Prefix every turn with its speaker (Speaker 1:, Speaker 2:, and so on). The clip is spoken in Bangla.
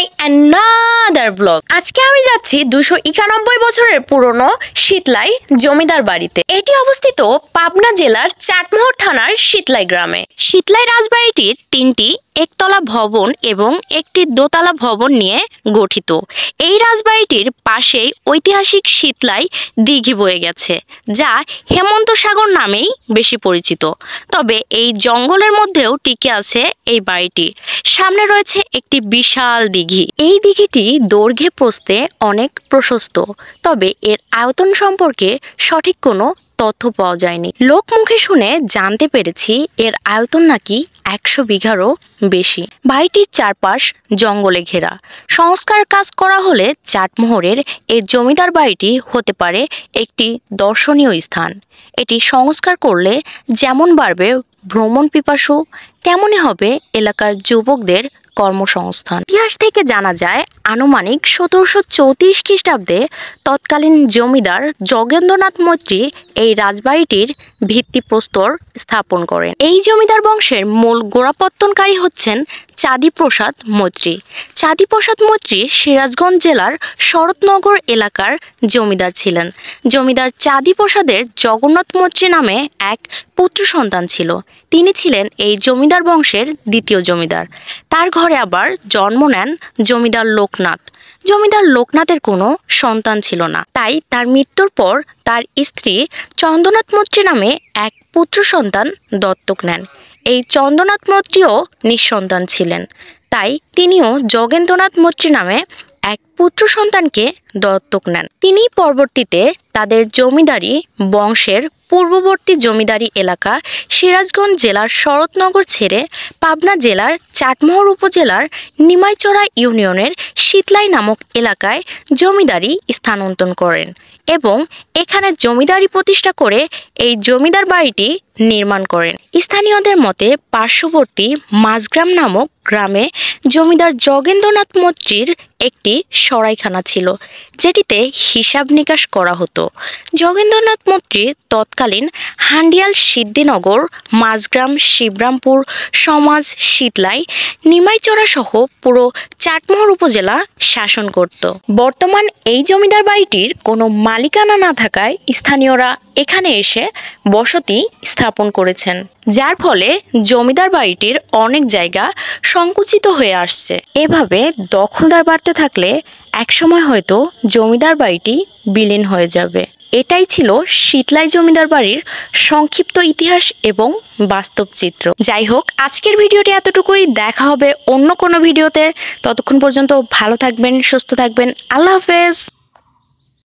Speaker 1: My another blog. আজকে আমি যাচ্ছি 291 বছরের পুরনো শীতলাই জমিদার বাড়িতে। এটি অবস্থিত পাবনা জেলার চাটমোহর থানার শীতলাই গ্রামে। শীতলাই রাজবাড়িটির 3টি একতলা ভবন এবং একটি দোতলা ভবন নিয়ে গঠিত। এই রাজবাড়িটির পাশেই ঐতিহাসিক শীতলাই দিঘি বয়ে গেছে, যা হেমন্ত সাগর নামেই বেশি পরিচিত। তবে এই জঙ্গলের মধ্যেও টিকে আছে এই বাড়িটি। সামনে রয়েছে একটি বিশাল দিঘি। এই দিঘিটি দৈর্ঘ্যে প্রস্থে অনেক প্রশস্ত, তবে এর আয়তন সম্পর্কে সঠিক কোনো তথ্য পাওয়া যায়নি। লোকমুখে শুনে জানতে পেরেছি এর আয়তন নাকি 100 বিঘারও বেশি। বাড়িটির চারপাশ জঙ্গলে ঘেরা। সংস্কার কাজ করা হলে চাটমোহরের এই জমিদার বাড়িটি হতে পারে একটি দর্শনীয় স্থান। এটি সংস্কার করলে যেমন বাড়বে ভ্রমণ পিপাসু, তেমনই হবে এলাকার যুবকদের কর্মসংস্থান। ইতিহাস থেকে জানা যায়, আনুমানিক 1734 খ্রিস্টাব্দে তৎকালীন জমিদার যোগেন্দ্রনাথ মৈত্রী এই রাজবাড়িটির ভিত্তিপ্রস্তর স্থাপন করেন। এই জমিদার বংশের মূল গোড়াপত্তনকারী হচ্ছেন চাঁদিপ্রসাদ মৈত্রী। চাঁদিপ্রসাদ মৈত্রী সিরাজগঞ্জ জেলার শরৎনগর এলাকার জমিদার ছিলেন। জমিদার চাঁদিপ্রসাদের জগন্নাথ মৈত্রী নামে এক পুত্র সন্তান ছিল। তিনি ছিলেন এই জমিদার বংশের দ্বিতীয় জমিদার। তার ঘরে আবার জন্ম নেন জমিদার লোকনাথ। জমিদার লোকনাথের কোনো সন্তান ছিল না, তাই তার মৃত্যুর পর তার স্ত্রী চন্দ্রনাথ মৈত্রী নামে এক পুত্র সন্তান দত্তক নেন। এই চন্দ্রনাথ মৈত্রীও নিঃসন্তান ছিলেন, তাই তিনিও যোগেন্দ্রনাথ মৈত্রী নামে এক পুত্র সন্তানকে দত্তক নেন। তিনি পরবর্তীতে তাদের জমিদারি বংশের পূর্ববর্তী জমিদারি এলাকা সিরাজগঞ্জ জেলার শরৎনগর ছেড়ে পাবনা জেলার চাটমোহর উপজেলার নিমাইচড়া ইউনিয়নের শীতলাই নামক এলাকায় জমিদারি স্থানান্তর করেন এবং এখানে জমিদারি প্রতিষ্ঠা করে এই জমিদার বাড়িটি নির্মাণ করেন। স্থানীয়দের মতে পার্শ্ববর্তী মাঝগ্রাম নামক গ্রামে জমিদার যোগেন্দ্রনাথ মৈত্রীর একটি সরাইখানা ছিল, যেটিতে হিসাব নিকাশ করা হতো। যোগেন্দ্রনাথ মৈত্রী তৎকালীন হান্ডিয়াল সিদ্ধিনগর, মাঝগ্রাম, শিবরামপুর, সমাজ, শীতলাই, নিমাইচড়া সহ পুরো চাটমোহর উপজেলা শাসন করত। বর্তমান এই জমিদার বাড়িটির কোনো মালিকানা না থাকায় স্থানীয়রা এখানে এসে বসতি স্থাপন করেছেন, যার ফলে জমিদার বাড়িটির অনেক জায়গা সংকুচিত হয়ে আসছে। এভাবে দখলদার বাড়তে থাকলে একসময় হয়তো জমিদার বাড়িটি বিলীন হয়ে যাবে। এটাই ছিল শীতলাই জমিদার বাড়ির সংক্ষিপ্ত ইতিহাস এবং বাস্তব চিত্র। যাই হোক, আজকের ভিডিওটি এতটুকুই। দেখা হবে অন্য কোনো ভিডিওতে। ততক্ষণ পর্যন্ত ভালো থাকবেন, সুস্থ থাকবেন। আল্লাহ হাফেজ।